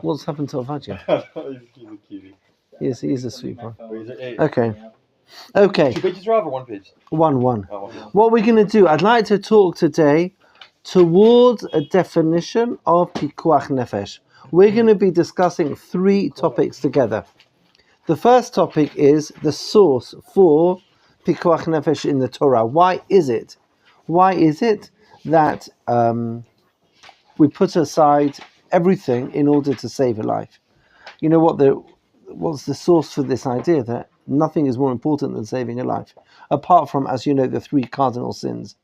What's happened to Avadia? He's a cutie. He's a sweet one. Okay. Okay. 2 pages, Rob, or 1 page? One. Oh, okay. What we're going to do, I'd like to talk today towards a definition of Pikuach Nefesh. We're going to be discussing 3 topics together. The first topic is the source for Pikuach Nefesh in the Torah. Why is it that we put aside everything in order to save a life? You know what's the source for this idea that nothing is more important than saving a life, apart from, as you know, the 3 cardinal sins,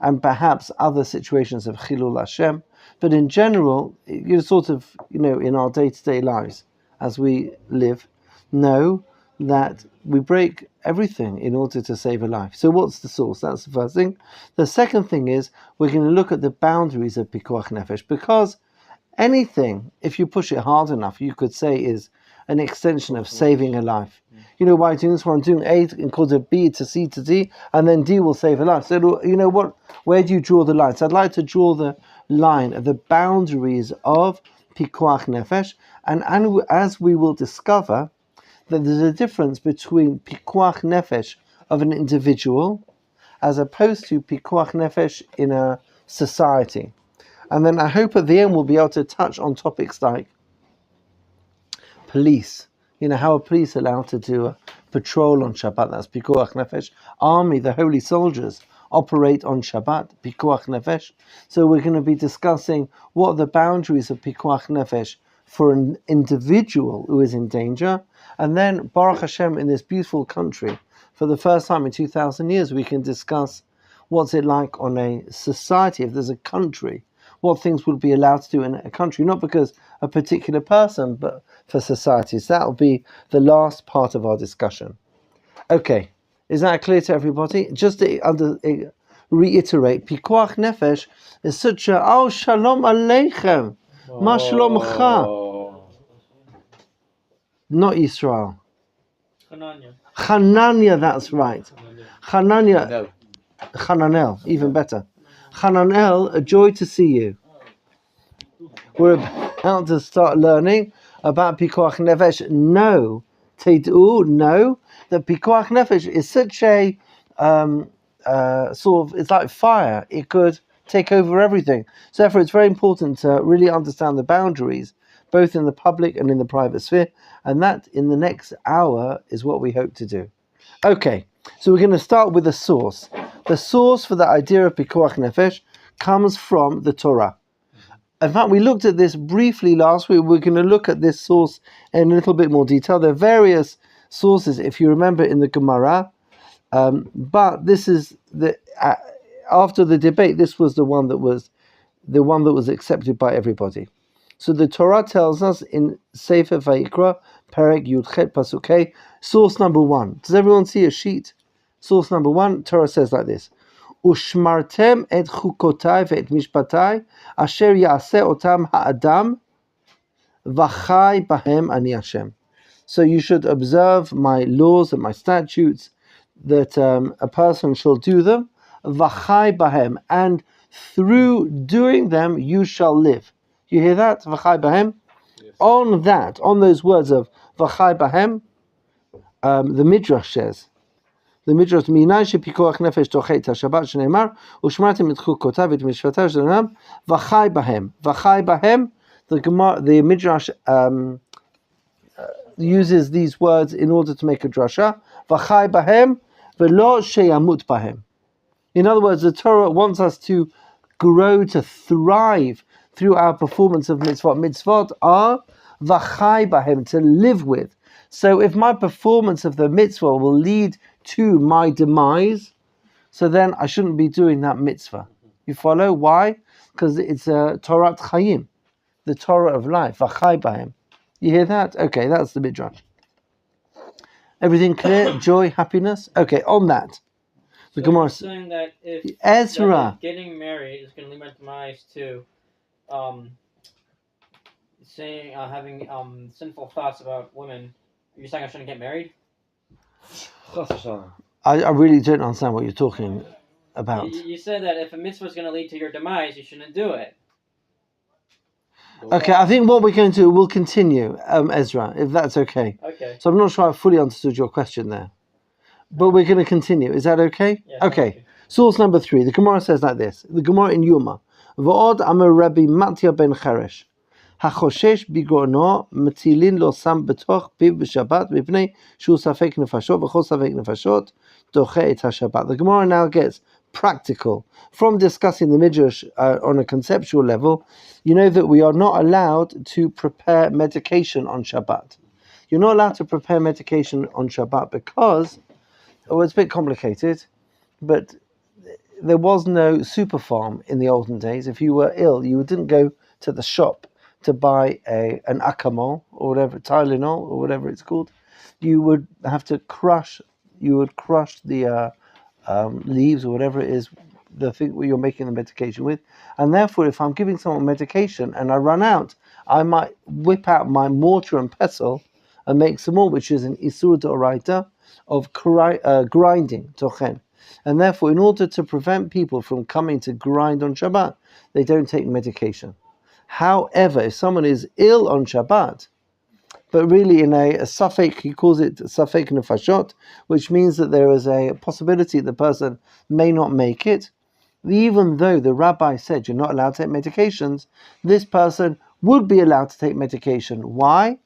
and perhaps other situations of Chilul Hashem. But in general, you sort of, in our day-to-day lives, as we live, know that we break everything in order to save a life. So what's the source? That's the first thing. The second thing is we're going to look at the boundaries of Pikuach Nefesh, because anything, if you push it hard enough, you could say is an extension of saving a life. You know why I'm doing this? Well, I'm doing A and cause a B to C to D, and then D will save a life. So you know what? Where do you draw the line? So I'd like to draw the line of the boundaries of Pikuach Nefesh, and as we will discover, that there's a difference between Pikuach Nefesh of an individual as opposed to Pikuach Nefesh in a society. And then I hope at the end we'll be able to touch on topics like police. How are police allowed to do a patrol on Shabbat? That's Pikuach Nefesh. Army, the holy soldiers, operate on Shabbat, Pikuach Nefesh. So we're going to be discussing what are the boundaries of Pikuach Nefesh for an individual who is in danger. And then, Baruch Hashem, in this beautiful country, for the first time in 2,000 years, we can discuss what's it like on a society. If there's a country, what things would be allowed to do in a country, not because a particular person, but for societies. That'll be the last part of our discussion. Okay, is that clear to everybody? Just to reiterate, Pikuach Nefesh is such a, shalom aleichem, ma shalomcha. Not Yisrael. Hanania, that's right. Hananel, even better. Hananel, a joy to see you. We're about to start learning about Pikuach Nefesh. No, that Pikuach Nefesh is such a it's like fire. It could take over everything. So therefore, it's very important to really understand the boundaries, both in the public and in the private sphere. And that, in the next hour, is what we hope to do. Okay, so we're going to start with the source. The source for the idea of Pikuach Nefesh comes from the Torah. In fact, we looked at this briefly last week. We're going to look at this source in a little bit more detail. There are various sources, if you remember, in the Gemara. But this is after the debate, this was the one that was accepted by everybody. So the Torah tells us in Sefer Vayikra, Perek Yudchet Pasuk Hey, source number 1. Does everyone see a sheet? Source number 1, Torah says like this: Ushmartem et chukotai ve'et mishpatai asher ya'aseh otam ha'adam v'chai bahem ani Hashem. So you should observe my laws and my statutes, that a person shall do them, v'chai bahem, and through doing them you shall live. You hear that? V'chai bahem? Yes. On those words of v'chai bahem, the Midrash says, Minay shepikuach nefesh tochet haShabbat shneimar ushmartem et chukotav et mishpatav shenam v'chai bahem. V'chai bahem. The Midrash uses these words in order to make a drasha. V'chai bahem v'lo sheyamut bahem. In other words, the Torah wants us to grow, to thrive through our performance of mitzvot. Mitzvot are v'chai bahem, to live with. So if my performance of the mitzvah will lead to my demise, so then I shouldn't be doing that mitzvah. You follow? Why? Because it's a Torat Chaim, the Torah of life, v'chai bahem. You hear that? Okay, that's the Midrash. Everything clear? Joy, happiness? Okay, on that. The Gemara saying that if Ezra getting married is going to lead my demise to having sinful thoughts about women, you're saying I shouldn't get married? I really don't understand what you're talking about. You said that if a mitzvah is going to lead to your demise, you shouldn't do it. Okay, I think what we're going to do, we'll continue, Ezra, if that's okay. Okay. So I'm not sure I fully understood your question there. But we're going to continue. Is that okay? Yes, okay. Source number 3. The Gemara says like this. The Gemara in Yuma. V'od amar Rabbi Matya ben Cheresh. HaChoshesh bigorno matilin lo sam betoch piv b'Shabbat mipnei shu safek nefashot v'chol safek nefashot doche et HaShabbat. The Gemara now gets practical. From discussing the Midrash on a conceptual level, you know that we are not allowed to prepare medication on Shabbat. You're not allowed to prepare medication on Shabbat because, well, it's a bit complicated, but there was no super farm in the olden days. If you were ill, you didn't go to the shop to buy an Acamol or whatever, Tylenol or whatever it's called. You would have to crush the leaves or whatever it is, the thing where you're making the medication with. And therefore, if I'm giving someone medication and I run out, I might whip out my mortar and pestle and make some more, which is an Isur D'Oraita of grinding, tochen. And therefore, in order to prevent people from coming to grind on Shabbat, they don't take medication. However, if someone is ill on Shabbat, but really in a safek, he calls it safek nefashot, which means that there is a possibility the person may not make it, even though the rabbi said you're not allowed to take medications, this person would be allowed to take medication. Why?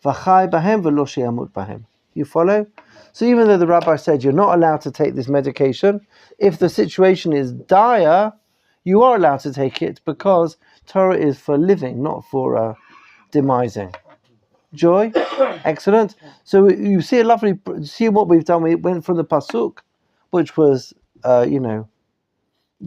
V'chai bahem v'lo she'yamut bahem. You follow? So even though the rabbi said you're not allowed to take this medication, if the situation is dire, you are allowed to take it because Torah is for living, not for demising. Joy? Excellent. So you see see what we've done. We went from the Pasuk, which was,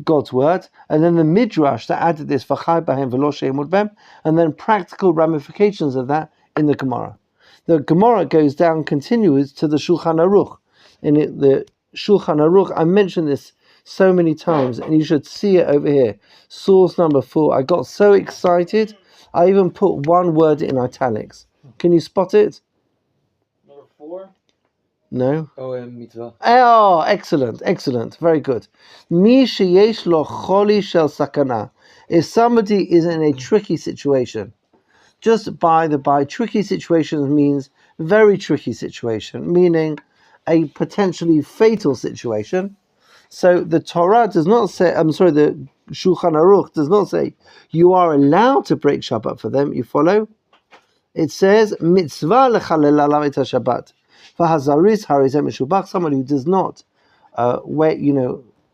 God's word, and then the Midrash that added this, V'chai bahem v'lo she'yamut bahem, and then practical ramifications of that in the Gemara. The Gemara goes down, continues to the Shulchan Aruch. In the Shulchan Aruch, I mentioned this so many times, and you should see it over here. Source number 4. I got so excited, I even put one word in italics. Can you spot it? Number 4? No? mitzvah. Oh, excellent, very good. Mi sheyesh lo choli shel sakana. If somebody is in a tricky situation, just by tricky situations means very tricky situation, meaning a potentially fatal situation. So the Torah does not say, the Shulchan Aruch does not say you are allowed to break Shabbat for them. You follow? It says mitzvah lechalel alav et Shabbat. V'hazaris harizem meshubach. Someone who does not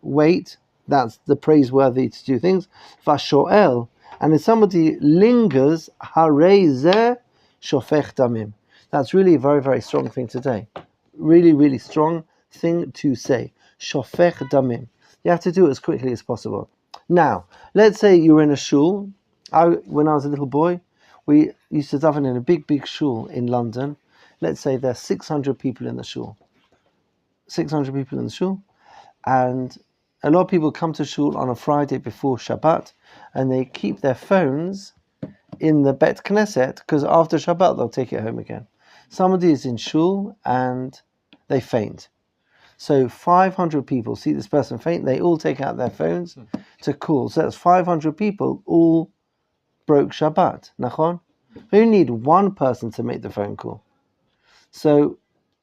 wait. That's the praiseworthy to do things. V'shoel. And if somebody lingers, harei shofech damim. That's really a very, very strong thing to say. Really, really strong thing to say. Shofech damim. You have to do it as quickly as possible. Now, let's say you're in a shul. When I was a little boy, we used to daven in a big, big shul in London. Let's say there's 600 people in the shul. 600 people in the shul. And a lot of people come to shul on a Friday before Shabbat, and they keep their phones in the Bet Knesset, because after Shabbat they'll take it home again. Somebody is in shul and they faint. So 500 people see this person faint, they all take out their phones to call. So that's 500 people all broke Shabbat. Nachon? We only need one person to make the phone call. So...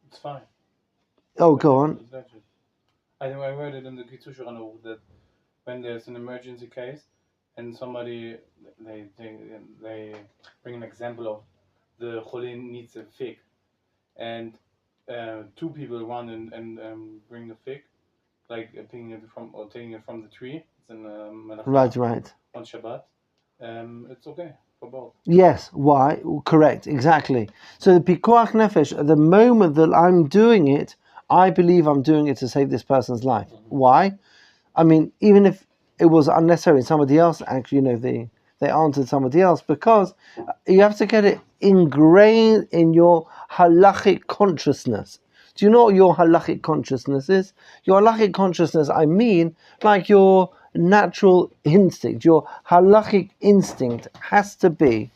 It's fine. Oh, go on. I think I read it in the Kitzur that when there's an emergency case and somebody, they bring an example of the Cholin needs a fig, and 2 people run and bring the fig, like taking it from the tree. It's in Right. On Shabbat. It's okay for both. Yes, why? Correct, exactly. So the Pikuach Nefesh, at the moment that I'm doing it, I believe I'm doing it to save this person's life. Why? I mean, even if it was unnecessary, somebody else actually, they answered somebody else, because you have to get it ingrained in your halachic consciousness. Do you know what your halachic consciousness is? Your halachic consciousness, I mean, like your natural instinct, your halachic instinct has to be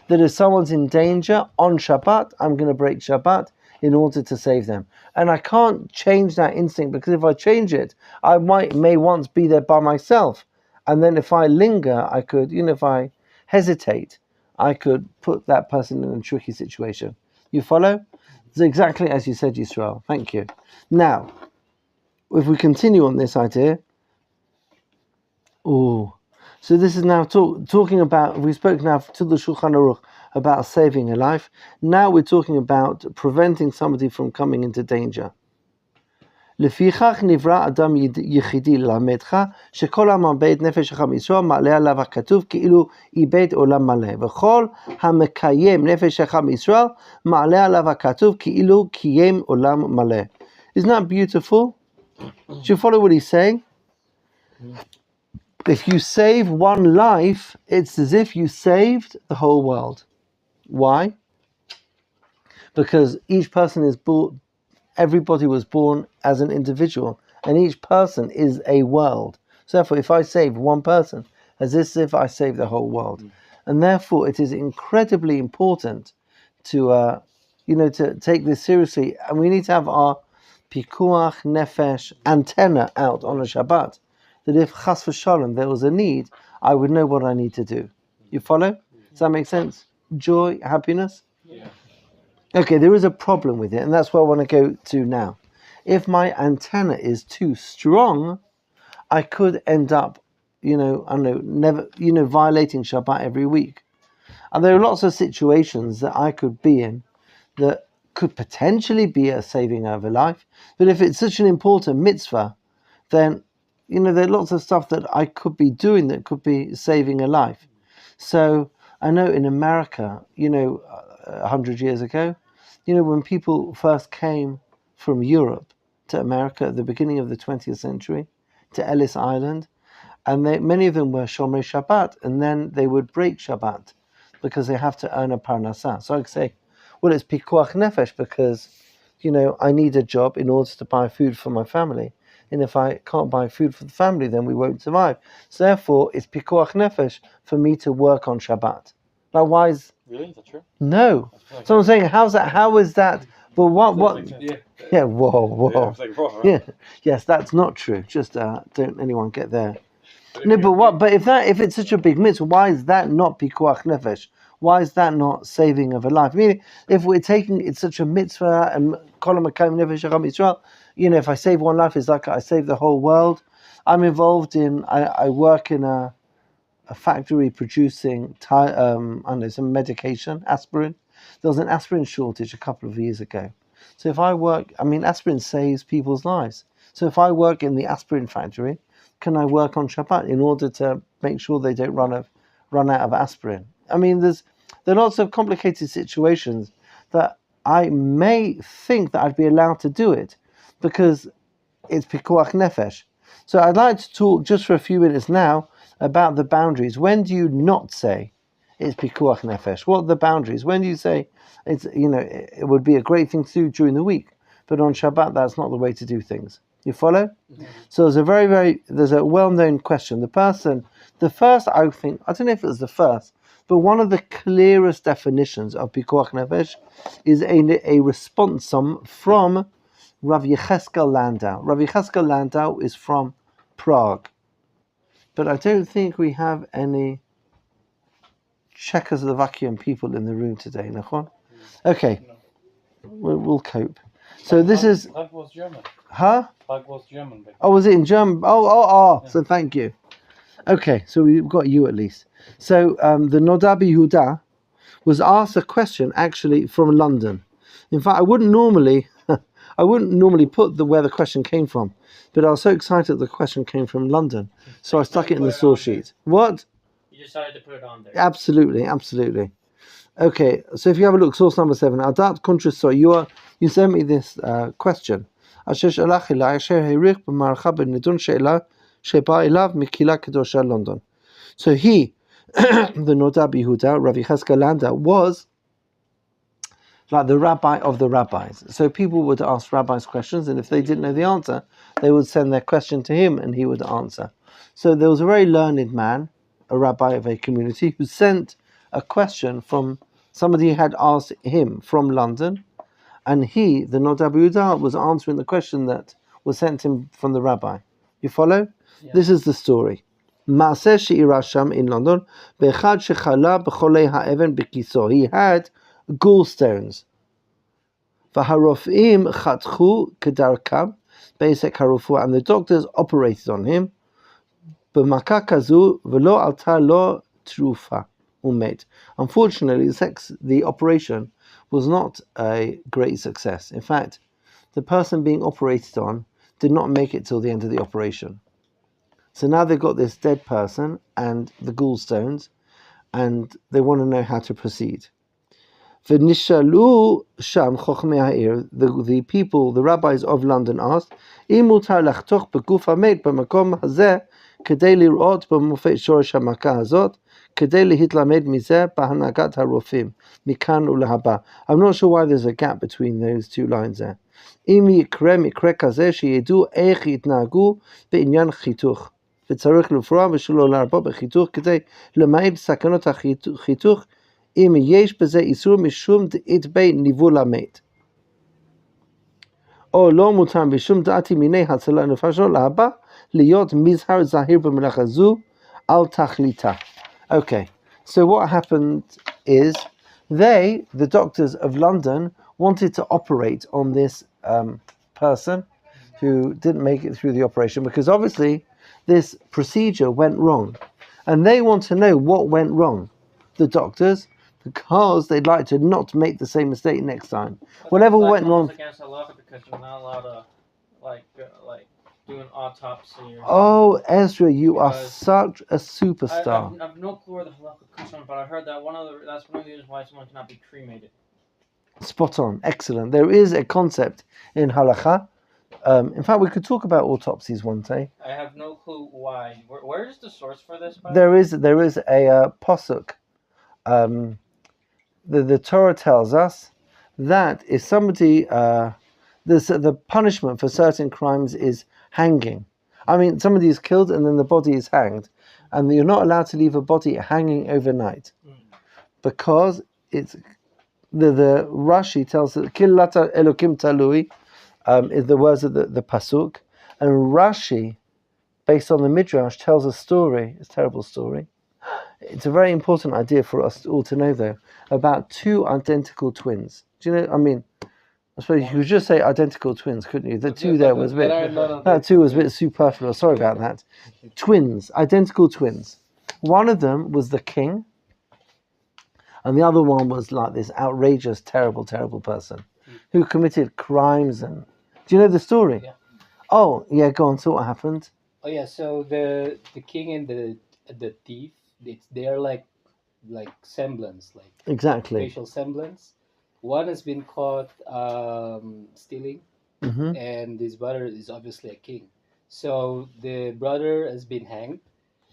that if someone's in danger on Shabbat, I'm going to break Shabbat in order to save them. And I can't change that instinct, because if I change it, may once be there by myself. And then if I linger, I could, if I hesitate, I could put that person in a tricky situation. You follow? It's exactly as you said, Yisrael. Thank you. Now, if we continue on this idea, so this is now talking about, we spoke now to the Shulchan Aruch about saving a life. Now we're talking about preventing somebody from coming into danger. לפיכך נברא אדם יחידי ללמדך שכל המאבד נפש אחד מישראל מעלה עליו הכתוב כאילו איבד עולם מלא וכל המקיים נפש אחד מישראל מעלה עליו הכתוב כאילו קיים עולם מלא. Isn't that beautiful? Do you follow what he's saying? If you save one life, it's as if you saved the whole world. Why? Because each person is born, everybody was born as an individual, and each person is a world. So therefore, if I save one person, as if I save the whole world. And therefore, it is incredibly important to, to take this seriously. And we need to have our Pikuach, Nefesh, antenna out on a Shabbat. That if chas v'shalom there was a need, I would know what I need to do. You follow? Does that make sense? Joy, happiness? Yeah. Okay, there is a problem with it, and that's what I want to go to now. If my antenna is too strong, I could end up, violating Shabbat every week. And there are lots of situations that I could be in that could potentially be a saving of a life. But if it's such an important mitzvah, then there are lots of stuff that I could be doing that could be saving a life. So I know in America, 100 years ago, when people first came from Europe to America at the beginning of the 20th century, to Ellis Island, and many of them were Shomrei Shabbat, and then they would break Shabbat because they have to earn a parnasah. So I could say, well, it's Pikuach Nefesh because, I need a job in order to buy food for my family. And if I can't buy food for the family, then we won't survive. So therefore, it's Pikuach Nefesh for me to work on Shabbat. Now, why is... Really? Is that true? No. So I'm saying, how is that? But what? Yeah, whoa. Yeah, it's like raw, right? Yeah, yes, that's not true. Just don't anyone get there. No, but what? But if it's such a big mitzvah, why is that not Pikuach Nefesh? Why is that not saving of a life? I mean, if we're taking it's such a mitzvah and Kolam Makayim Nefesh Echad Yisrael, if I save one life, it's like I save the whole world. I'm involved in. I work in a factory producing some medication, aspirin. There was an aspirin shortage a couple of years ago. So if I work, aspirin saves people's lives. So if I work in the aspirin factory, can I work on Shabbat in order to make sure they don't run out of aspirin? There are lots of complicated situations that I may think that I'd be allowed to do it because it's Pikuach Nefesh. So I'd like to talk just for a few minutes now about the boundaries. When do you not say it's Pikuach Nefesh? What are the boundaries? When do you say it's, it would be a great thing to do during the week, but on Shabbat that's not the way to do things? You follow? Mm-hmm. So there's a well-known question. The first, I think, I don't know if it was the first, but one of the clearest definitions of Pikuach Nefesh is a responsum from Rav Yecheskel Landau. Rav Yecheskel Landau is from Prague. But I don't think we have any Czechoslovakian people in the room today, Nachon? Okay, we'll cope. So this is... Prague was German. Huh? Prague was German. Oh, was it in German? Oh, yeah. So thank you. Okay, so we've got you at least. So the Nodabi Yehuda was asked a question actually from London. In fact, I wouldn't normally put where the question came from, but I was so excited the question came from London, so I stuck it in the source sheet. What? You decided to put it on there. Absolutely. Okay, so if you have a look, source number 7. Adat Contra, so you sent me this question. So he, the Nodabi Yehuda, Rav Yecheskel Landau, was like the rabbi of the rabbis. So people would ask rabbis questions, and if they didn't know the answer, they would send their question to him, and he would answer. So there was a very learned man, a rabbi of a community, who sent a question from somebody who had asked him from London, and he, the Nodabi Yehuda, was answering the question that was sent him from the rabbi. You follow? Yeah. This is the story. מעשה שאירע שם in London, באחד שחלה בחולי האבן בכיסו. He had gallstones. והרופאים חתכו כדרכם בעסק הרפואה, and the doctors operated on him. במכה כזו ולא עלתה לו תרופה, הוא מת. Unfortunately, the operation was not a great success. In fact, the person being operated on did not make it till the end of the operation. So now they've got this dead person and the gallstones, and they want to know how to proceed. ונשאלו שם חכמי העיר, the people, the rabbis of London asked, אם מותר לחתוך בגוף המת במקום הזה כדי לראות במופת שורש המכה הזאת, כדי להתלמד מזה בהנהגת הרופאים, מכאן ולהבא. I'm not sure why there's a gap between those two lines there. אם יקרה מקרה כזה שידעו איך יתנהגו בעניין חיתוך, וצריך לפרוע ושלא להרבות בחיתוך כדי למעט סכנות החיתוך, אם יש בזה איסור משום דעת בי ניבול המת. או לא מותר משום דעתי מיני הצלה נפשו להבא, להיות מזהר זהיר במלאכה זו על תכליתה. Okay, so what happened is the doctors of London, wanted to operate on this person who didn't make it through the operation, because obviously this procedure went wrong. And they want to know what went wrong, the doctors, because they'd like to not make the same mistake next time. Whatever went wrong. Against halacha because you're not allowed to like do an autopsy. Or Oh, Ezra, you are such a superstar. I have no clue where the halacha comes from, but I heard that that's one of the reasons why someone cannot be cremated. Spot on, excellent. There is a concept in halakha. In fact, we could talk about autopsies one day. I have no clue why. Where is the source for this? There is a posuk. The Torah tells us that if somebody, the punishment for certain crimes is hanging. I mean, somebody is killed and then the body is hanged, and you're not allowed to leave a body hanging overnight, because it's the Rashi tells that Killata Elokim Talui is the words of the pasuk, and Rashi, based on the Midrash, tells a story. It's a terrible story. It's a very important idea for us all to know, though, about two identical twins. Do you know? I mean, I suppose you could just say identical twins, couldn't you? The two there was a bit. That two was a bit superfluous. Sorry about that. Twins, identical twins. One of them was the king, and the other one was like this outrageous, terrible, terrible person who committed crimes. And do you know the story? Yeah. Oh, yeah. Go on. So what happened? Oh yeah, so the king and the thief, they are like semblance, like Exactly. facial semblance. One has been caught stealing, Mm-hmm. and his brother is obviously a king. So the brother has been hanged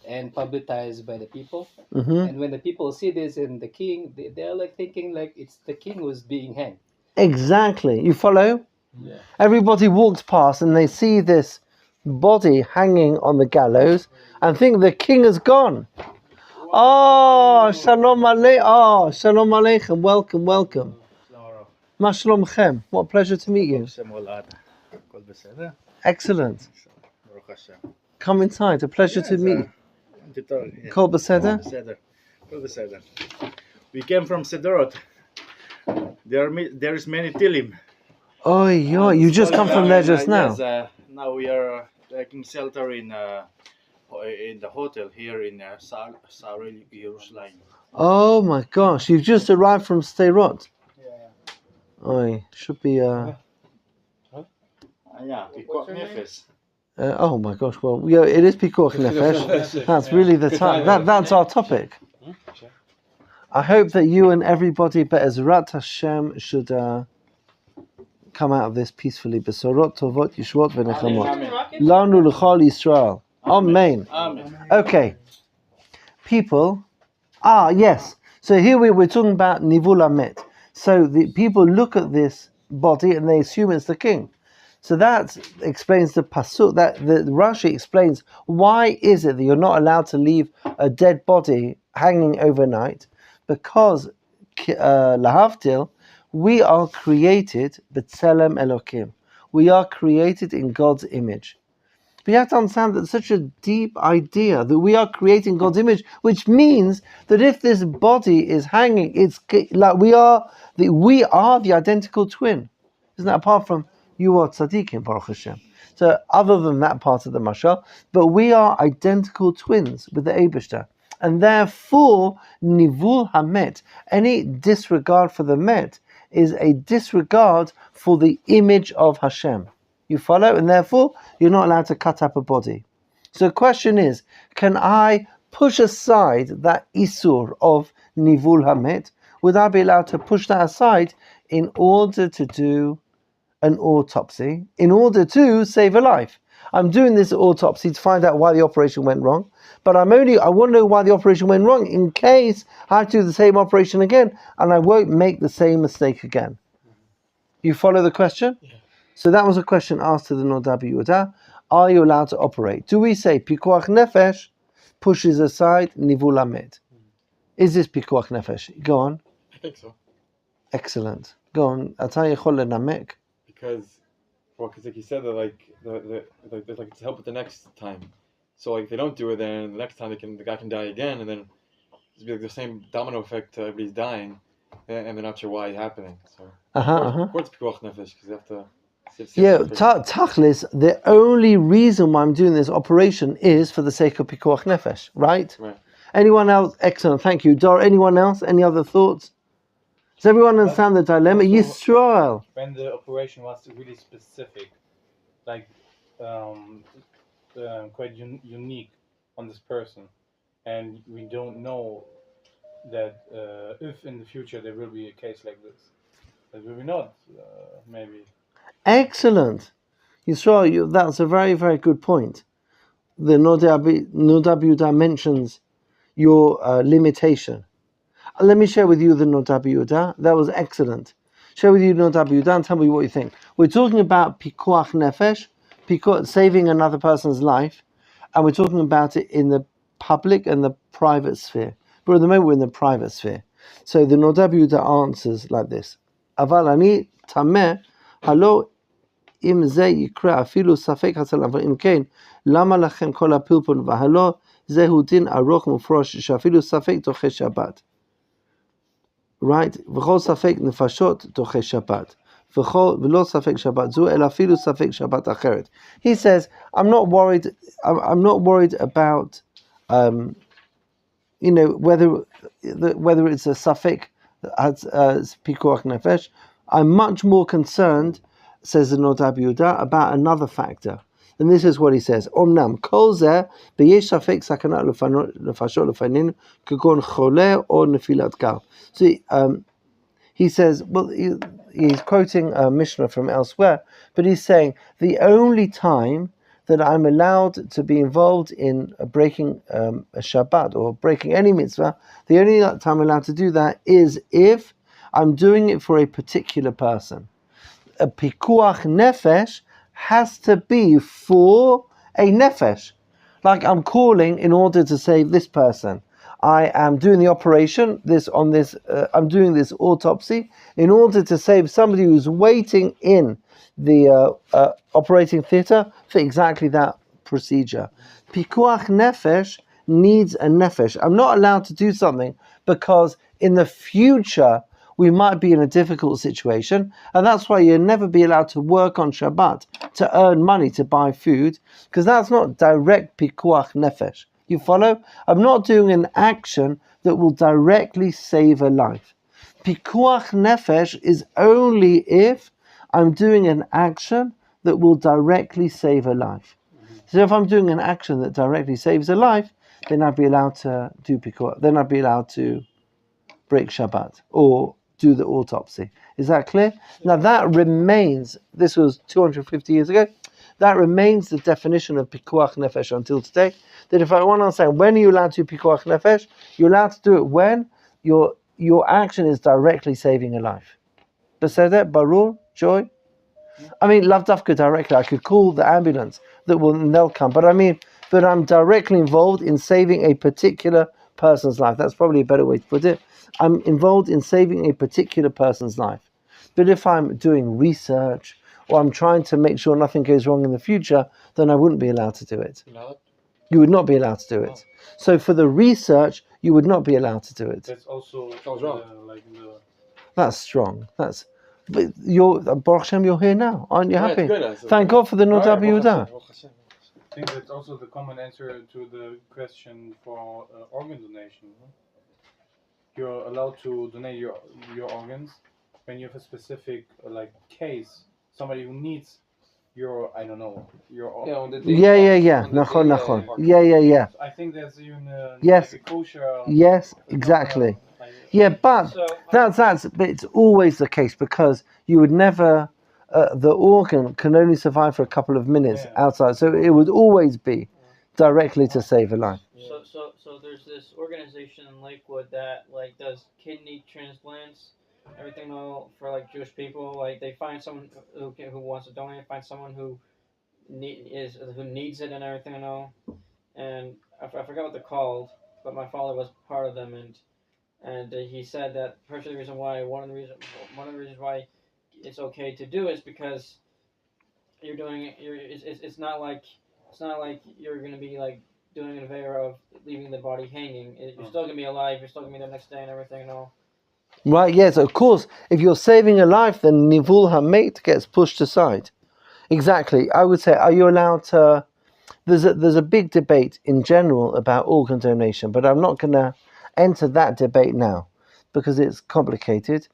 and publicized by the people. Mm-hmm. And when the people see this and the king, they're like thinking like it's the king who's being hanged. Exactly. You follow? Yeah. Everybody walks past and they see this body hanging on the gallows and think the king has gone. Oh, shalom aleichem. Oh, shalom aleichem. Welcome, welcome. Ma shalomchem. What a pleasure to meet you. Excellent. Come inside. A pleasure to meet you. Kol beseder? We came from Sederot. There is many Tilim. Oh, you just come from there just now. Yes, now we are taking shelter in the hotel here in Sarel, Jerusalem. Oh my gosh, you've just arrived from Sderot. Oh, should be Yeah, Pikuach Nefesh. oh my gosh, well, yeah, it is Pikuach Nefesh. That's really the time. That's our topic. I hope that you and everybody, Be'ezrat Hashem, should come out of this peacefully. Besorot tovot yishvot v'nechamot. Lanu l'chol Yisrael. Amen. Amen. Okay. People. Yes. So here we're talking about Nivul Amet. So the people look at this body and they assume it's the king. So that explains the pasuk. That the Rashi explains why is it that you're not allowed to leave a dead body hanging overnight, because lahavdil, we are created b'tzelem Elokim. We are created in God's image. But you have to understand that it's such a deep idea that we are creating God's image, which means that if this body is hanging, it's like we are the identical twin. Isn't that apart from you are tzaddikim, Baruch Hashem? So other than that part of the mashal, but we are identical twins with the Eibishter. And therefore, nivul hamet, any disregard for the met, is a disregard for the image of Hashem. You follow? And therefore, you're not allowed to cut up a body. So the question is, can I push aside that isur of nivul hamet? Would I be allowed to push that aside in order to do an autopsy, in order to save a life? I'm doing this autopsy to find out why the operation went wrong, but I want to know why the operation went wrong in case I have to do the same operation again and I won't make the same mistake again. You follow the question? Yeah. So that was a question asked to the Nodab Yehuda. Are you allowed to operate? Do we say Pikuach Nefesh pushes aside Nivul Hamet? Is this Pikuach Nefesh? Go on. I think so. Excellent. Go on. Ata yechol lenamek. Because like you said, that like to help with the next time. So like if they don't do it, then the next time the guy can die again, and then it's be like the same domino effect. Everybody's dying, and they're not sure why it's happening. So of course, Pikuach Nefesh, because you have to. Tachlis, the only reason why I'm doing this operation is for the sake of Pikuach Nefesh, right? Anyone else? Excellent, thank you. Dor, anyone else? Any other thoughts? Does everyone understand the dilemma? Yisrael. When the operation was really specific, like quite unique on this person, and we don't know that if in the future there will be a case like this, that will be not, maybe. Excellent. Yisrael, that's a very, very good point. The Nodab Yehuda mentions your limitation. Let me share with you the Nodab Yehuda. That was excellent. Share with you Nodab Yehuda and tell me what you think. We're talking about Pikuach Nefesh, saving another person's life, and we're talking about it in the public and the private sphere. But at the moment we're in the private sphere. So the Nodab Yehuda answers like this. Aval ani tameh halo im ze yikra afilu safek hasal אבל אם כן, למה לכם כל הפלפון והלא זהו דין ארוך מופרש שאפילו ספק דוחה שבת. Right? וכל ספק נפשות דוחה שבת. ולא ספק שבת זו, אלא אפילו ספק שבת אחרת. He says, I'm not worried about whether it's a safek as pikuach nefesh. I'm much more concerned, says the Nodab Yehuda, about another factor. And this is what he says. Omnam kol zeh beyesh safek sakana lefashot lefaninu kegon chole or nefilat gal. See, he says, well, he's quoting a Mishnah from elsewhere, but he's saying the only time that I'm allowed to be involved in breaking a Shabbat or breaking any mitzvah, the only time I'm allowed to do that is if I'm doing it for a particular person. A pikuach nefesh has to be for a nefesh. Like I'm calling in order to save this person. I am doing the operation, I'm doing this autopsy in order to save somebody who's waiting in the operating theatre for exactly that procedure. Pikuach nefesh needs a nefesh. I'm not allowed to do something because in the future we might be in a difficult situation, and that's why you'll never be allowed to work on Shabbat to earn money to buy food, because that's not direct pikuach nefesh. You follow? I'm not doing an action that will directly save a life. Pikuach nefesh is only if I'm doing an action that will directly save a life. So if I'm doing an action that directly saves a life, then I'd be allowed to do pikuach. Then I'd be allowed to break Shabbat or do the autopsy. Is that clear? Now that remains, this was 250 years ago, that remains the definition of Pikuach Nefesh until today, that if I want to understand when are you allowed to do Pikuach Nefesh, you're allowed to do it when your action is directly saving a life. Beseder, Barur, Joy? I mean, Lav Dafka directly, I could call the ambulance, they'll come, but I'm directly involved in saving a particular person's life. That's probably a better way to put it. I'm involved in saving a particular person's life. But if I'm doing research, or I'm trying to make sure nothing goes wrong in the future, then I wouldn't be allowed to do it. No. You would not be allowed to do it. So for the research, you would not be allowed to do it. That's also Sounds wrong. like in the. That's strong. But you're Baruch Hashem, you're here now. Aren't you Yeah, happy? it's good. It's Thank God for the Alright, Nodab Baruch Yehuda. Hashem, Baruch Hashem. I think that's also the common answer to the question for organ donation. You're allowed to donate your organs when you have a specific like case, somebody who needs your your organ. Yeah, on the day Yeah. on the Nachon, day, nachon. Yeah. I think there's even Yes. like a kosher. Yes, exactly. Yeah, but So but it's always the case because you would never. The organ can only survive for a couple of minutes outside, so it would always be directly to save a life. So there's this organization in Lakewood that like does kidney transplants, everything all for like Jewish people. Like they find someone who wants to donate, find someone who needs it and everything and all. And I forgot what they're called, but my father was part of them, and he said that partially the reason why one of the reasons why it's okay to do is because you're doing it. It's not like you're gonna be like doing an affair of leaving the body hanging. You're still gonna be alive. You're still gonna be there next day and everything and all. Right? Yes, of course. If you're saving a life, then nivul hamet gets pushed aside. Exactly. I would say, are you allowed to? There's a big debate in general about organ donation, but I'm not going to enter that debate now because it's complicated.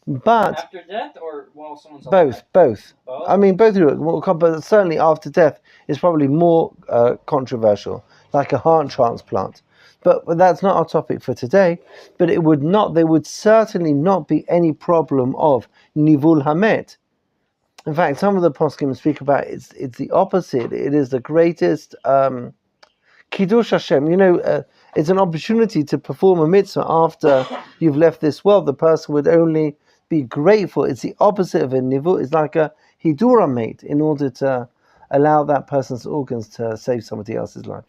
But After death or while someone's alive? both. Both? I mean, both are more, but certainly after death is probably more controversial, like a heart transplant. But that's not our topic for today. But there would certainly not be any problem of nivul hamet. In fact, some of the poskim speak about it's the opposite. It is the greatest kiddush Hashem. It's an opportunity to perform a mitzvah after you've left this world. The person would only be grateful. It's the opposite of a nivul. It's like a hidura mate in order to allow that person's organs to save somebody else's life.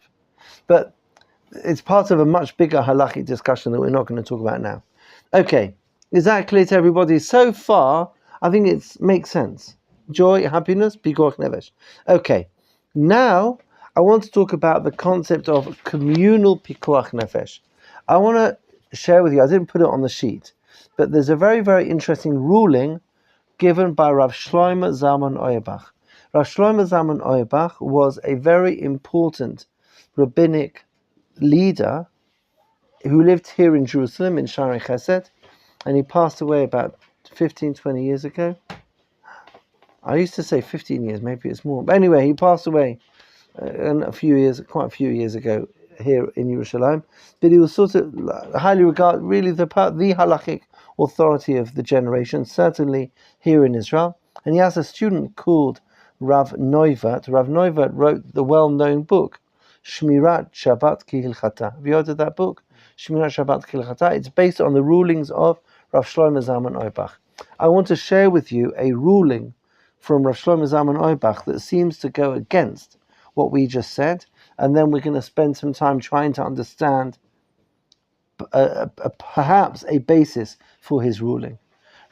But it's part of a much bigger halachic discussion that we're not going to talk about now. Okay, is that clear to everybody? So far, I think it makes sense. Joy, happiness, Pikuach, Nefesh. Okay, now I want to talk about the concept of communal Pikuach Nefesh. I want to share with you, I didn't put it on the sheet, but there's a very, very interesting ruling given by Rav Shlomo Zalman Auerbach. Rav Shlomo Zalman Auerbach was a very important rabbinic leader who lived here in Jerusalem in Shaarei Chesed, and he passed away about 15, 20 years ago. I used to say 15 years, maybe it's more. But anyway, he passed away quite a few years ago here in Yerushalayim. But he was sort of highly regarded, really the halachic authority of the generation, certainly here in Israel. And he has a student called Rav Neuvert. Rav Neuvert wrote the well-known book, Shmirat Shabbat Kihilchata. Have you heard of that book? Shmirat Shabbat Kihilchata. It's based on the rulings of Rav Shlomo Zalman Auerbach. I want to share with you a ruling from Rav Shlomo Zalman Auerbach that seems to go against what we just said, and then we're going to spend some time trying to understand perhaps a basis for his ruling.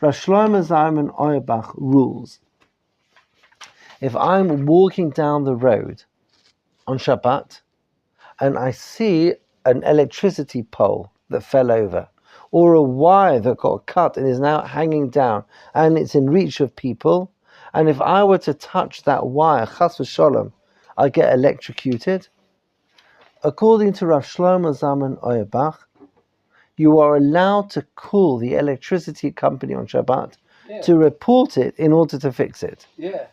Rav Shlomo Zalman Auerbach rules, if I'm walking down the road on Shabbat and I see an electricity pole that fell over, or a wire that got cut and is now hanging down and it's in reach of people, and if I were to touch that wire, chas v'sholom, I get electrocuted. According to Rav Shlomo Zalman Auerbach, you are allowed to call the electricity company on Shabbat to report it in order to fix it. Yeah.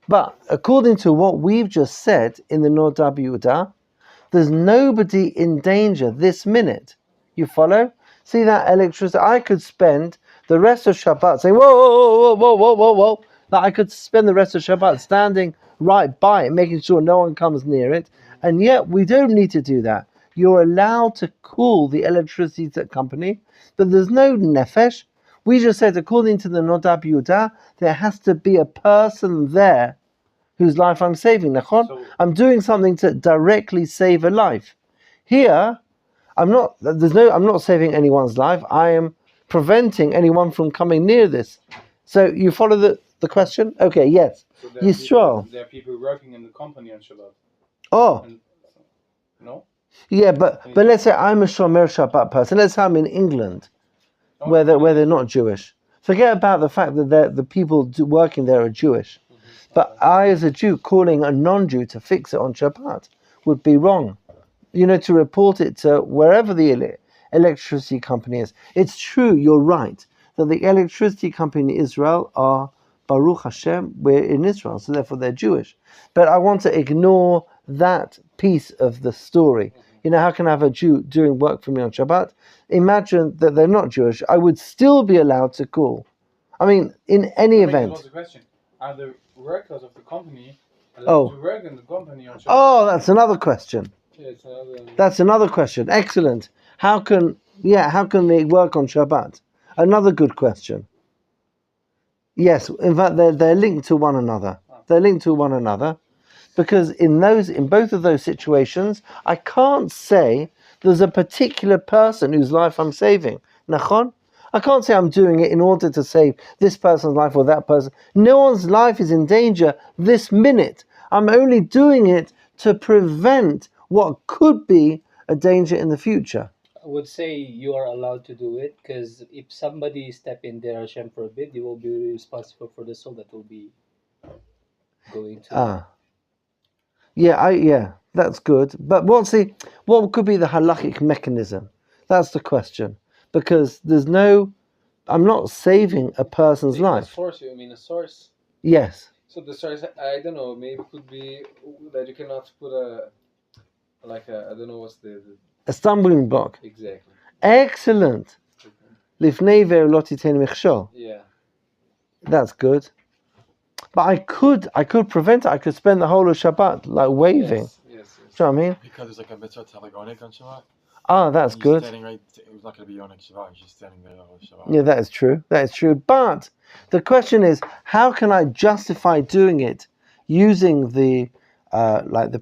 But according to what we've just said in the Nodab Yehuda, there's nobody in danger this minute. You follow? See that electricity? I could spend the rest of Shabbat saying, whoa. That I could spend the rest of Shabbat standing right by it, making sure no one comes near it. And yet we don't need to do that. You're allowed to call the electricity company, but there's no nefesh. We just said, according to the Nodab Yehuda, there has to be a person there whose life I'm saving. Nachon? I'm doing something to directly save a life. Here, I'm not saving anyone's life. I am preventing anyone from coming near this. So you follow the the question? Okay, yes. So Yisrael. There are people working in the company on Shabbat. Oh, And, no? yeah, but let's say I'm a Shomer Shabbat person. Let's say I'm in England, where they're not Jewish. Forget about the fact that the people working there are Jewish. But I, as a Jew, calling a non-Jew to fix it on Shabbat would be wrong. To report it to wherever the electricity company is. It's true, you're right, that the electricity company in Israel are, Baruch Hashem, we're in Israel, so therefore they're Jewish. But I want to ignore that piece of the story. How can I have a Jew doing work for me on Shabbat? Imagine that they're not Jewish. I would still be allowed to call. I mean, in any event. What's the question? Are the workers of the company allowed to work in the company on Shabbat? Oh, that's another question. Yeah, That's another question. Excellent. How can they work on Shabbat? Another good question. Yes, in fact, they're linked to one another. They're linked to one another because in both of those situations, I can't say there's a particular person whose life I'm saving. Nachon? I can't say I'm doing it in order to save this person's life or that person. No one's life is in danger this minute. I'm only doing it to prevent what could be a danger in the future. I would say you are allowed to do it because if somebody step in there, Hashem forbid, you will be responsible for the soul that will be going to. Yeah, that's good. But what could be the halachic mechanism? That's the question. Because I'm not saving a person's life. A source, you mean a source? Yes. So the source, I don't know, maybe it could be that you cannot put I don't know what's a stumbling block. Exactly. Excellent. Lifnei ve'lo titen michshol. Yeah. That's good. But I could prevent it. I could spend the whole of Shabbat like waving. Yes. Do you know what I mean? Because there's like a mitzvah to have like onik on Shabbat. Ah, that's good. Standing right, it's not going to be onik Shabbat. He's just standing there the whole Shabbat. Yeah, that is true. But the question is, how can I justify doing it using the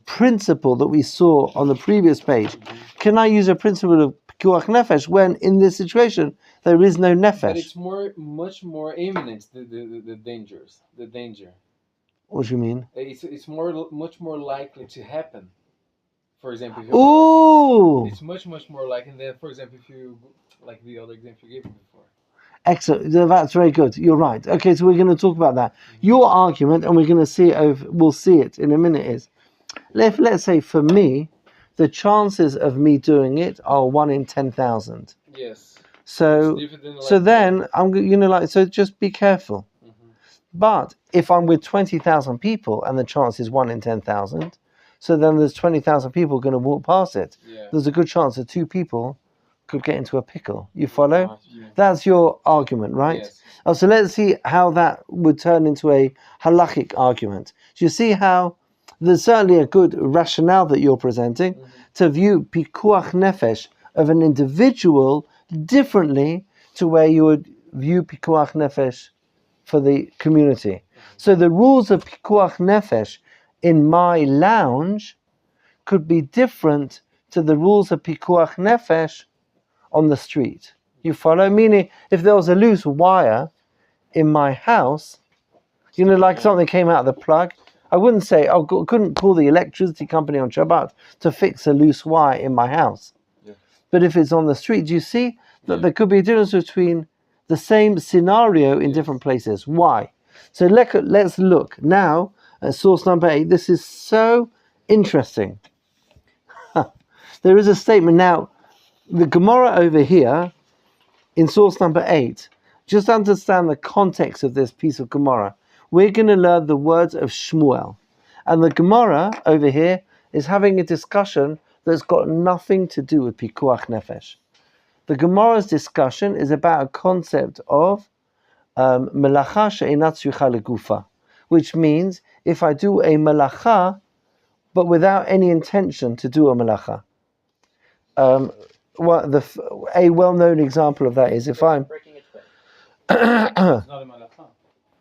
principle that we saw on the previous page? Can I use a principle of Pikuach Nefesh when in this situation there is no Nefesh? But it's much more imminent, the danger. What do you mean? It's much more likely to happen. For example, it's much more likely than, for example, if you, like the other example you gave me before. Excellent. That's very good. You're right. Okay, so we're going to talk about that. Your argument, and we're going to see it we'll see it in a minute, is let's say for me, the chances of me doing it are 1 in 10,000. Yes. So then I'm so just be careful. Mm-hmm. But if I'm with 20,000 people and the chance is 1 in 10,000, so then there's 20,000 people going to walk past it. Yeah. There's a good chance that 2 people could get into a pickle. You follow? Yeah. That's your argument, right? Yes. Oh, so let's see how that would turn into a halachic argument. So you see how there's certainly a good rationale that you're presenting to view pikuach nefesh of an individual differently to where you would view pikuach nefesh for the community. So the rules of pikuach nefesh in my lounge could be different to the rules of pikuach nefesh on the street. You follow? Meaning, if there was a loose wire in my house, like something came out of the plug, I wouldn't say, couldn't call the electricity company on Shabbat to fix a loose wire in my house. Yeah. But if it's on the street, do you see that there could be a difference between the same scenario in different places? Why? So let's look now at source number 8. This is so interesting. There is a statement now. The Gemara over here, in source number 8, just understand the context of this piece of Gemara. We're going to learn the words of Shmuel. And the Gemara over here is having a discussion that's got nothing to do with Pikuach Nefesh. The Gemara's discussion is about a concept of Melacha she'einat tzricha legufa, which means if I do a Melacha, but without any intention to do a Melacha. A well-known example of that is if I'm...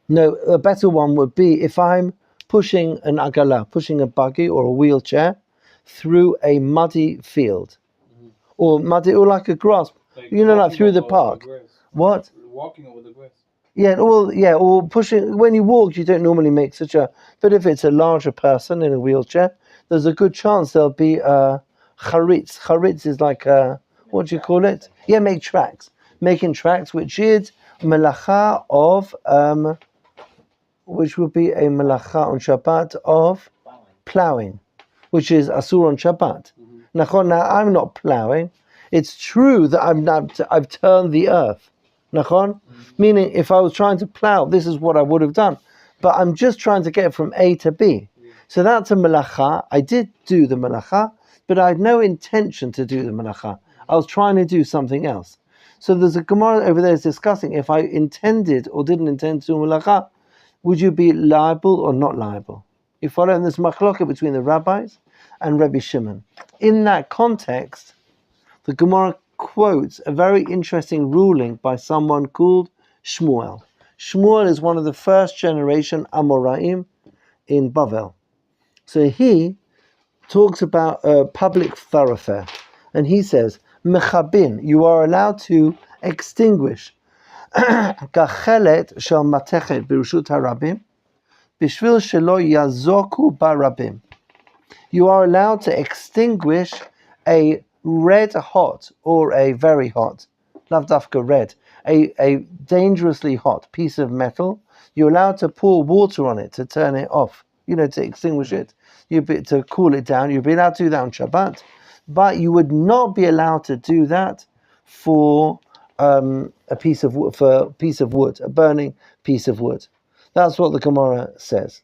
No, a better one would be if I'm pushing an agala, pushing a buggy or a wheelchair through a muddy field. Or like a grass, like through the park. The what? Walking over the grass. Or pushing. When you walk, you don't normally make such a. But if it's a larger person in a wheelchair, there's a good chance there'll be a charitz. Charitz is like what do you call it? Yeah, make tracks. Making tracks, which is melacha of which would be a melacha on Shabbat of plowing, which is asur on Shabbat. Now I'm not plowing. It's true that I've turned the earth. Meaning, if I was trying to plow, this is what I would have done. But I'm just trying to get from A to B. So that's a melacha. I did do the melacha, but I had no intention to do the melacha. I was trying to do something else. So there's a Gemara over there is discussing if I intended or didn't intend to do melacha, would you be liable or not liable? You follow? And there's machloket between the rabbis and Rabbi Shimon. In that context, the Gemara quotes a very interesting ruling by someone called Shmuel. Shmuel is one of the first generation Amoraim in Bavel. So he talks about a public thoroughfare, and he says, Mechabin, you are allowed to extinguish Gachelet shel matechet birshut harabim bishvil shelo yazoku barabim. You are allowed to extinguish a red hot or a very hot, lav dafka red, a dangerously hot piece of metal. You're allowed to pour water on it to turn it off, to extinguish it. To cool it down. You'd be allowed to do that on Shabbat, but you would not be allowed to do that for a piece of wood, a burning piece of wood. That's what the Gemara says.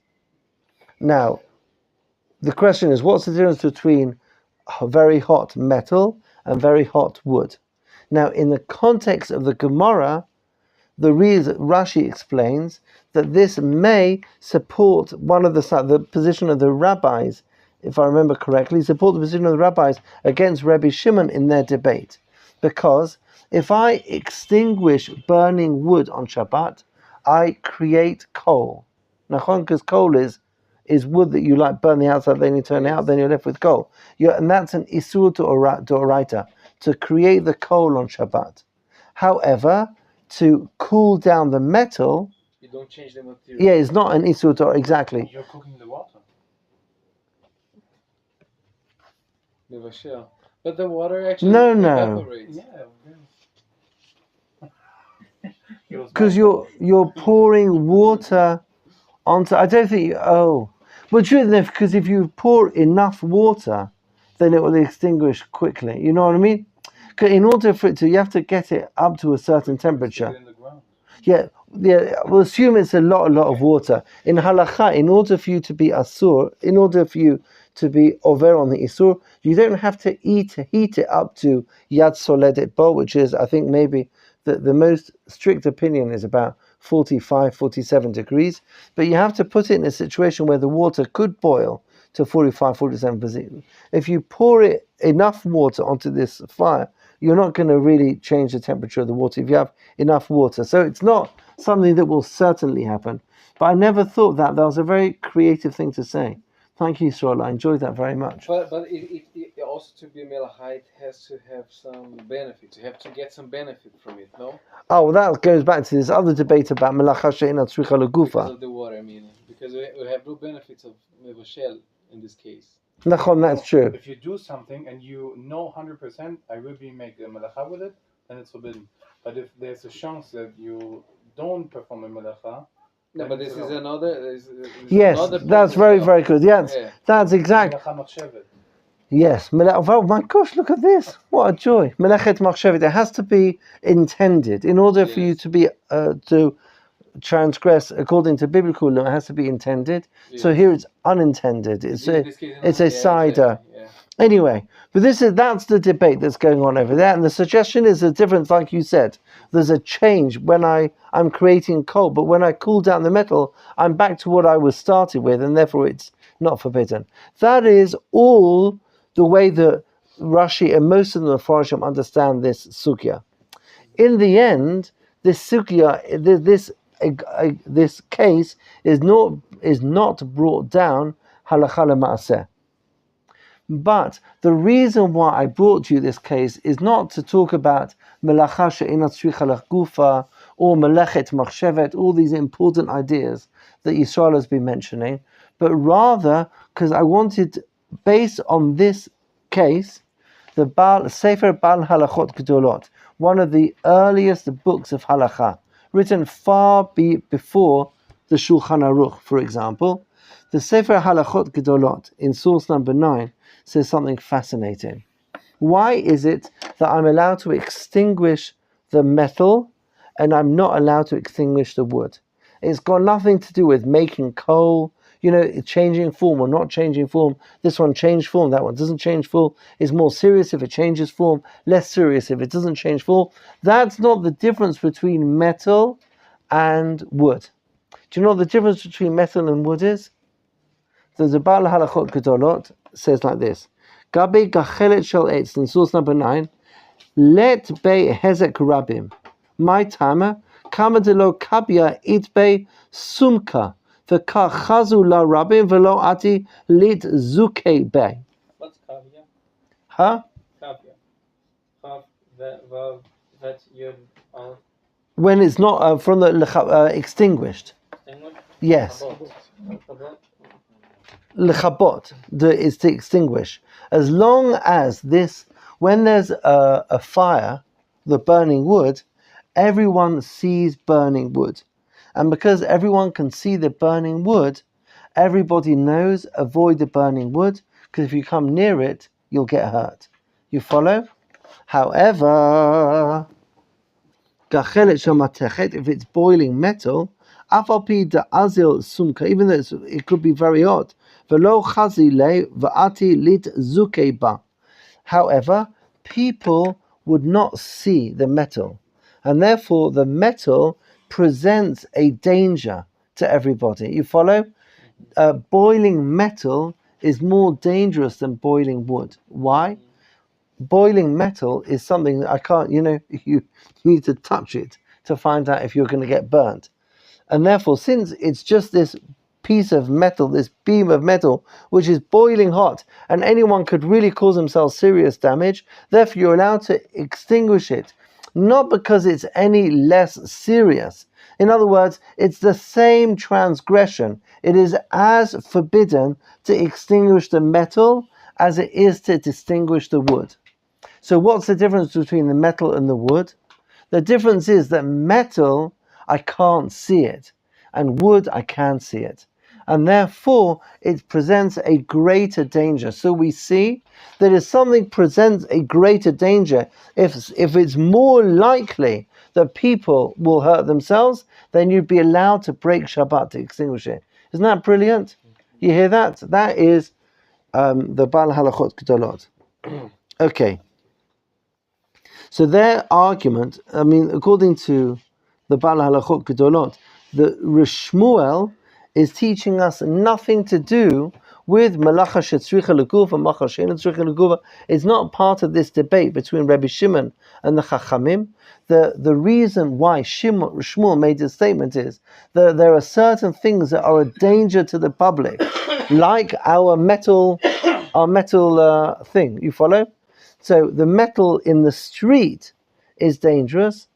Now, the question is, what's the difference between very hot metal and very hot wood? Now, in the context of the Gemara, the reason Rashi explains that this may support one of the position of the rabbis, if I remember correctly, support the position of the rabbis against Rabbi Shimon in their debate, because if I extinguish burning wood on Shabbat, I create coal. Nachon, because coal is wood that you burn the outside, then you turn it out, then you're left with coal. And that's an isur d'oraita, to create the coal on Shabbat. However, to cool down the metal, you don't change the material. Yeah, it's not an isur d'oraita, exactly. You're cooking the water. But the water actually No. evaporates. Because you're pouring water onto. I don't think. Well, true enough, because if you pour enough water, then it will extinguish quickly. You know what I mean? 'Cause in order for it to, you have to get it up to a certain temperature. In the ground. Yeah. We'll assume it's a lot of water. In halacha, in order for you to be asur, in order for you to be over on the isur, you don't have to heat it up to yad soledet bo, which is, I think, maybe the most strict opinion is about 45, 47 degrees. But you have to put it in a situation where the water could boil to 45, 47 degrees. If you pour enough water onto this fire, you're not going to really change the temperature of the water if you have enough water. So it's not something that will certainly happen. But I never thought that was a very creative thing to say. Thank you, Yisrael. I enjoyed that very much. But it also, to be a melacha, it has to have some benefit. You have to get some benefit from it, no? Oh, well, that goes back to this other debate about melacha she'ena tzricha Because legufa. of the water, because we have no benefits of mevoshel in this case. Nachon, that's true. If you do something and you know 100% I will be make a melacha with it, then it's forbidden. But if there's a chance that you don't perform a melacha, No, but this is another. Yes, that's very, very good. Yes, Yeah. that's exact. melacha machshevet. Yes, oh my gosh, look at this! What a joy! Melechet machshevet. It has to be intended in order for you to be to transgress according to biblical law. It has to be intended. So here it's unintended. It's a cider. Yeah. Anyway, but that's the debate that's going on over there, and the suggestion is a difference, like you said. There's a change when I'm creating coal, but when I cool down the metal, I'm back to what I was started with, and therefore it's not forbidden. That is all the way that Rashi and most of the Mefarshim understand this sugya. In the end, this sugya, this case is not brought down halacha lema'aseh. But the reason why I brought you this case is not to talk about melacha she'ena tzricha legufa or Melechet Machshevet, all these important ideas that Yisrael has been mentioning, but rather because I wanted, based on this case, the Sefer Bal Halachot Gedolot, one of the earliest books of halacha, written far before the Shulchan Aruch, for example. The Sefer Halachot Gedolot, in source number 9, says something fascinating. Why is it that I'm allowed to extinguish the metal and I'm not allowed to extinguish the wood? It's got nothing to do with making coal, changing form or not changing form. This one changed form, that one doesn't change form. It's more serious if it changes form, less serious if it doesn't change form. That's not the difference between metal and wood. Do you know what the difference between metal and wood is? The Baal Halachot Gedolot says like this: Gabi gachelet shel eitz, in source number 9, let be hezek rabim. My tama kama de lo kabia it be sumka v'ka chazu la rabim v'lo ati lit zuke be. What's kavya? Huh? Kavya. Kav, vav, vet, yud, al. When it's not from the extinguished. Extinguished? Yes. Chabot. Lechabot is to extinguish. As long as when there's a fire, the burning wood, everyone sees burning wood. And because everyone can see the burning wood, everybody knows avoid the burning wood, because if you come near it, you'll get hurt. You follow? However, if it's boiling metal, even though it could be very hot, however, people would not see the metal, and therefore the metal presents a danger to everybody. You follow? Boiling metal is more dangerous than boiling wood. Why? Boiling metal is something that I can't, you need to touch it to find out if you're going to get burnt. And therefore, since it's just this piece of metal, this beam of metal, which is boiling hot, and anyone could really cause themselves serious damage, therefore you're allowed to extinguish it. Not because it's any less serious. In other words, it's the same transgression. It is as forbidden to extinguish the metal as it is to distinguish the wood. So what's the difference between the metal and the wood? The difference is that metal, I can't see it, and wood, I can see it. And therefore, it presents a greater danger. So we see that if something presents a greater danger, if it's more likely that people will hurt themselves, then you'd be allowed to break Shabbat to extinguish it. Isn't that brilliant? You hear that? That is the Baal Halachot Gedolot. Okay. So their argument, according to the Baal Halachot Gedolot, the Shmuel is teaching us nothing to do with Malacha Shetzricha Leguva, Malacha She'ena Tzricha Leguva. It's not part of this debate between Rabbi Shimon and the Chachamim. The reason why Shmuel made this statement is that there are certain things that are a danger to the public, like our metal thing. You follow? So the metal in the street is dangerous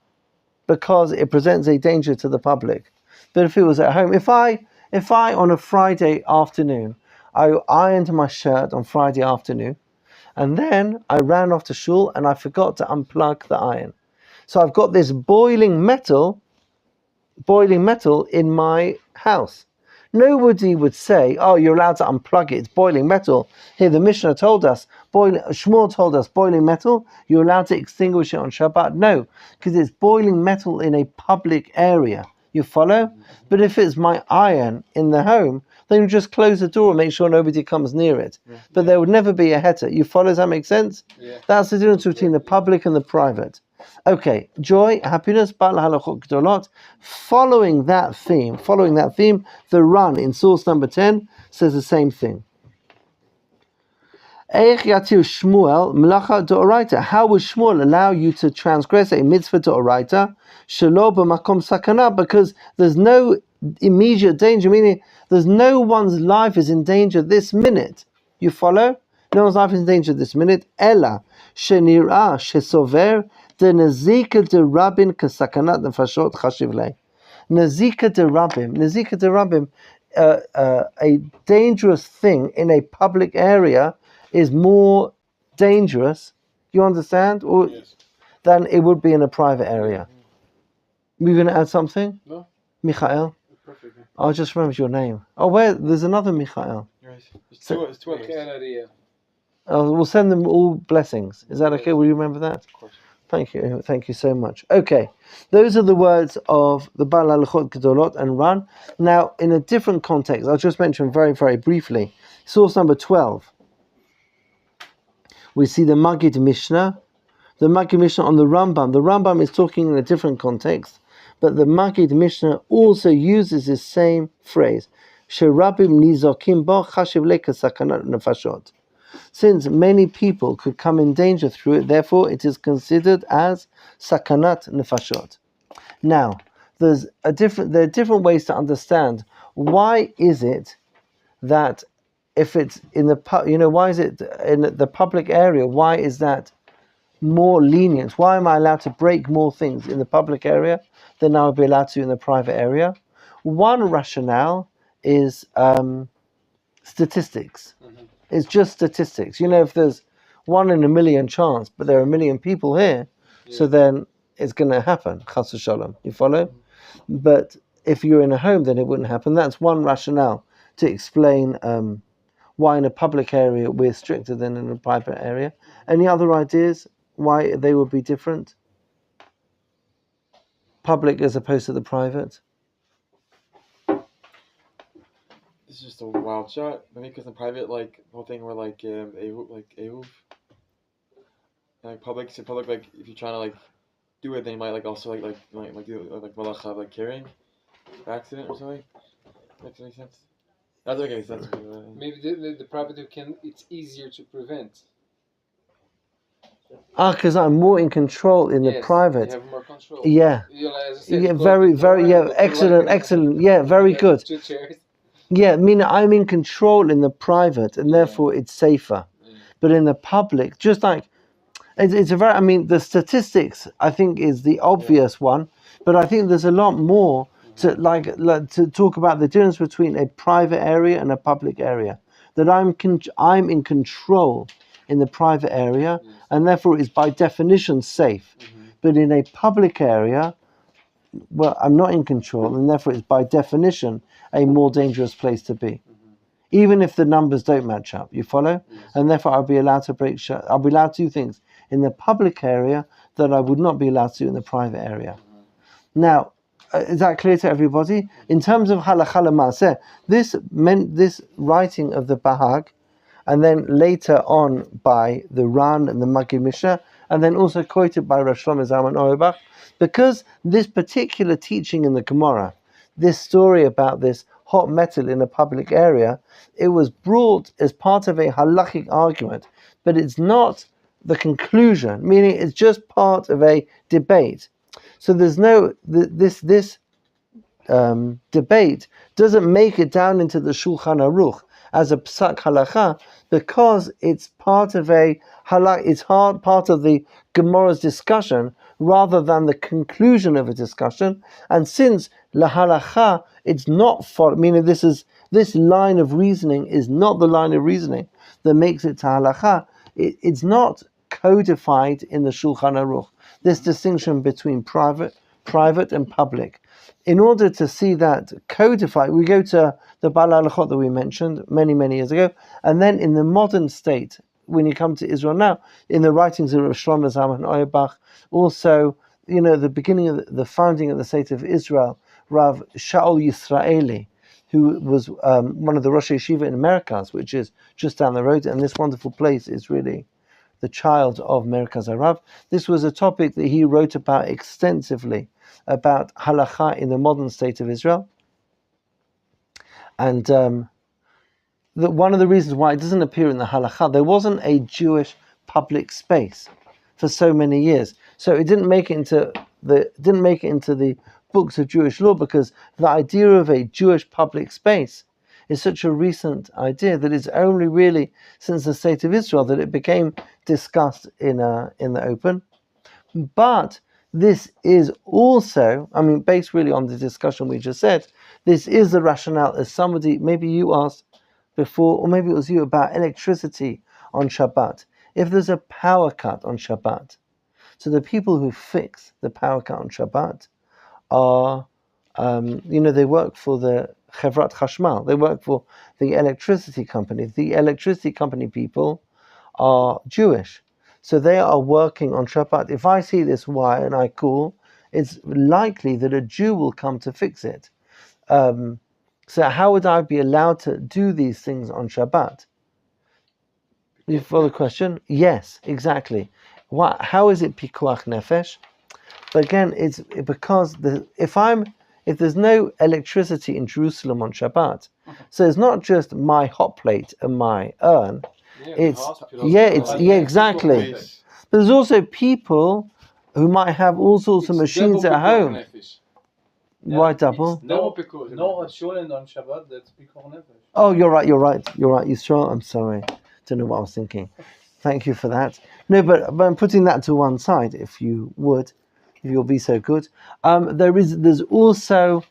because it presents a danger to the public. But if it was at home, if I on a Friday afternoon, I ironed my shirt on Friday afternoon, and then I ran off to shul and I forgot to unplug the iron. So I've got this boiling metal in my house. Nobody would say, "Oh, you're allowed to unplug it. It's boiling metal." Here, the Mishnah told us, Shmuel told us, boiling metal, you're allowed to extinguish it on Shabbat. No, because it's boiling metal in a public area. You follow? But if it's my iron in the home, then you just close the door and make sure nobody comes near it. Yeah. But there would never be a heter. You follow? Does that make sense? Yeah. That's the difference between the public and the private. Okay, joy, happiness, Baal Halachot Gedolot. Following that theme, the Run in source number 10 says the same thing. Eich yatir Shmuel melacha d'oraita. How would Shmuel allow you to transgress a mitzvah d'oraita? Shelo b'makom sakana, because there's no immediate danger, meaning there's no one's life is in danger this minute. You follow? No one's life is in danger this minute. Ella shenirah shesover The Nazika de Rabin Kasakanat Nefashot Chashiv Lei. Nazika de Rabim, a dangerous thing in a public area is more dangerous, you understand, or Yes. than it would be in a private area. We're going to add something? No. Michael? Perfect. I'll just remember your name. Oh, where? There's another Michael. Right. It's So- two others. We'll send them all blessings. Is that okay? Will you remember that? Of course. Thank you so much. Okay, those are the words of the Baal Halachot Gedolot and Ran. Now, in a different context, I'll just mention very, very briefly, source number 12. We see the Maggid Mishnah. The Maggid Mishnah on the Rambam. The Rambam is talking in a different context, but the Maggid Mishnah also uses this same phrase. Sherabim nizokim bo chashiv leka sakanat nefashot. Since many people could come in danger through it, therefore it is considered as sakanat nefashot. Now, there are different ways to understand why is it that if it's in the why is it in the public area? Why is that more lenient? Why am I allowed to break more things in the public area than I would be allowed to in the private area? One rationale is statistics. It's just statistics. If there's 1 in a million chance, but there are a million people here, so then it's going to happen. Chas v'shalom. You follow? But if you're in a home, then it wouldn't happen. That's one rationale to explain why in a public area we're stricter than in a private area. Any other ideas why they would be different? Public as opposed to the private? This is just a wild shot. Maybe because in private, like the whole thing where ehuv, public, like if you're trying to do it, they might also do malacha carrying, by accident or something. That makes sense. That's okay. So that's Maybe the private it's easier to prevent. Because I'm more in control in the private. You have more control. Yeah. As I said, Yeah, very, excellent. Yeah, very good. 2 chairs. Yeah, meaning I'm in control in the private, and therefore it's safer. But in the public, just like it's a very. The statistics I think is the obvious one, but I think there's a lot more to to talk about the difference between a private area and a public area. That I'm in control in the private area, and therefore is by definition safe. But in a public area, well, I'm not in control, and therefore it's by definition a more dangerous place to be. Even if the numbers don't match up, you follow? And therefore I'll be allowed to I'll be allowed to do things in the public area that I would not be allowed to do in the private area. Now, is that clear to everybody? In terms of halakha l'maaseh, this writing of the Bahag, and then later on by the Ran and the Maggid Mishnah, and then also quoted by Rosh Shlomo Zalman Auerbach, because this particular teaching in the Gemara, this story about this hot metal in a public area, it was brought as part of a halachic argument, but it's not the conclusion, meaning it's just part of a debate. So there's no, this debate doesn't make it down into the Shulchan Aruch as a psak halacha, because it's part of part of the Gemara's discussion rather than the conclusion of a discussion. And since la halacha, it's not meaning this line of reasoning is not the line of reasoning that makes it to halacha. It's not codified in the Shulchan Aruch. This distinction between private and public. In order to see that codified, we go to the Baal Halachot that we mentioned many, many years ago, and then in the modern state, when you come to Israel now, in the writings of Rav Shlomo Zalman Auerbach, also, the beginning of the founding of the state of Israel, Rav Shaul Yisraeli, who was one of the Rosh Yeshiva in Merkaz, which is just down the road, and this wonderful place is really the child of Merkaz Harav. This was a topic that he wrote about extensively, about halacha in the modern state of Israel. And one of the reasons why it doesn't appear in the halacha, there wasn't a Jewish public space for so many years, so it didn't make it into the books of Jewish law, because the idea of a Jewish public space is such a recent idea that it's only really since the state of Israel that it became discussed in the open. But this is also, I mean, based really on the discussion we just said, this is the rationale as somebody, maybe you asked before, or maybe it was you, about electricity on Shabbat. If there's a power cut on Shabbat, so the people who fix the power cut on Shabbat are, they work for the Chevrat Chashmal, they work for the electricity company. The electricity company people are Jewish. So they are working on Shabbat. If I see this wire and I call, it's likely that a Jew will come to fix it. So how would I be allowed to do these things on Shabbat? You follow the question? Yes, exactly. How is it Pikuach Nefesh? But again, it's because if there's no electricity in Jerusalem on Shabbat, so it's not just my hot plate and my urn. Exactly. But there's also people who might have all sorts of machines at home. Why double? No hot shulin on Shabbat, that's Pikuach Nefesh. Oh, you're right, Yisrael. I'm sorry. Don't know what I was thinking. Thank you for that. No, but I'm putting that to one side, if you would, if you'll be so good. There's also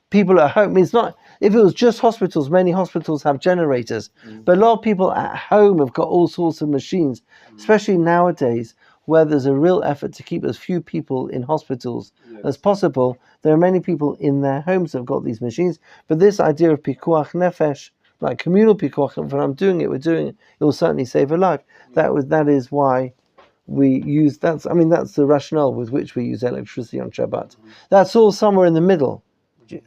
people at home. It's not, if it was just hospitals, many hospitals have generators, but a lot of people at home have got all sorts of machines, especially nowadays, where there's a real effort to keep as few people in hospitals as possible. There are many people in their homes that have got these machines, but this idea of Pikuach Nefesh, like communal Pikuach, when I'm doing it, it will certainly save a life. That is why we use, that's the rationale with which we use electricity on Shabbat. That's all somewhere in the middle.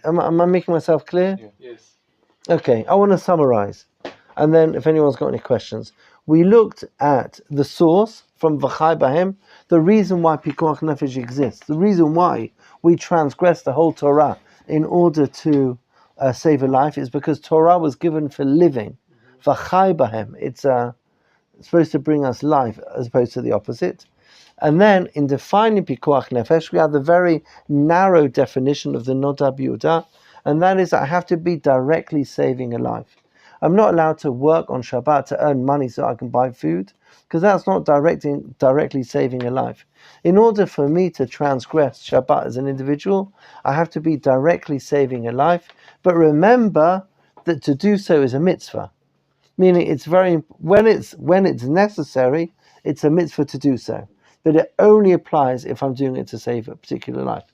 Am I making myself clear? Yes. Okay, I want to summarize. And then if anyone's got any questions. We looked at the source from V'chai Bahem, the reason why Pikuach Nefesh exists, the reason why we transgress the whole Torah in order to save a life is because Torah was given for living. V'chai Bahem, it's supposed to bring us life as opposed to the opposite. And then in defining Pikuach Nefesh, we have the very narrow definition of the Noda B'Yehuda, and that is that I have to be directly saving a life. I'm not allowed to work on Shabbat to earn money so I can buy food, because that's not directly saving a life. In order for me to transgress Shabbat as an individual, I have to be directly saving a life. But remember that to do so is a mitzvah, meaning it's when it's necessary, it's a mitzvah to do so. But it only applies if I'm doing it to save a particular life.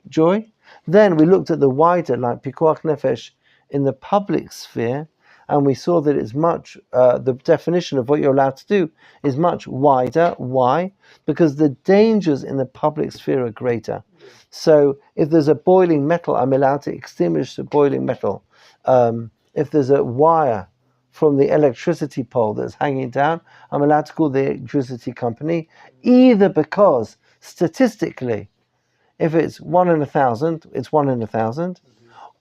Joy? Then we looked at the wider, like Pikuach Nefesh in the public sphere, and we saw that it's much, the definition of what you're allowed to do is much wider. Why? Because the dangers in the public sphere are greater. So if there's a boiling metal, I'm allowed to extinguish the boiling metal. If there's a wire from the electricity pole that's hanging down, I'm allowed to call the electricity company, either because statistically, if it's 1 in 1,000, it's 1 in 1,000,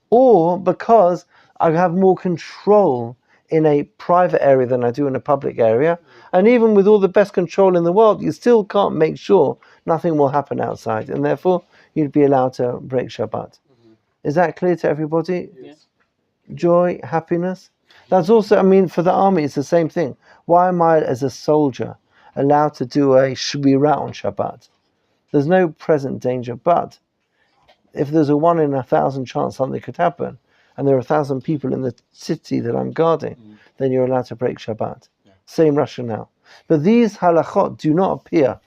or because I have more control in a private area than I do in a public area. And even with all the best control in the world, you still can't make sure nothing will happen outside, and therefore you'd be allowed to break Shabbat. Is that clear to everybody? Yes. Joy, happiness? That's also, for the army, it's the same thing. Why am I, as a soldier, allowed to do a shmira on Shabbat? There's no present danger, but if there's a 1 in 1,000 chance something could happen, and there are 1,000 people in the city that I'm guarding, then you're allowed to break Shabbat. Yeah. Same rationale. But these halachot do not appear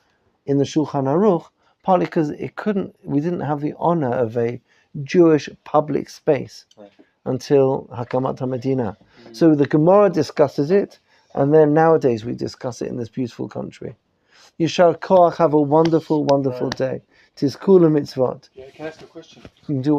in the Shulchan Aruch, partly because we didn't have the honor of a Jewish public space until Hakamat HaMedina. So the Gemara discusses it, and then nowadays we discuss it in this beautiful country. Yishar Koach, have a wonderful, wonderful day. Tis Kula Mitzvot. Yeah, can I ask a question? You can do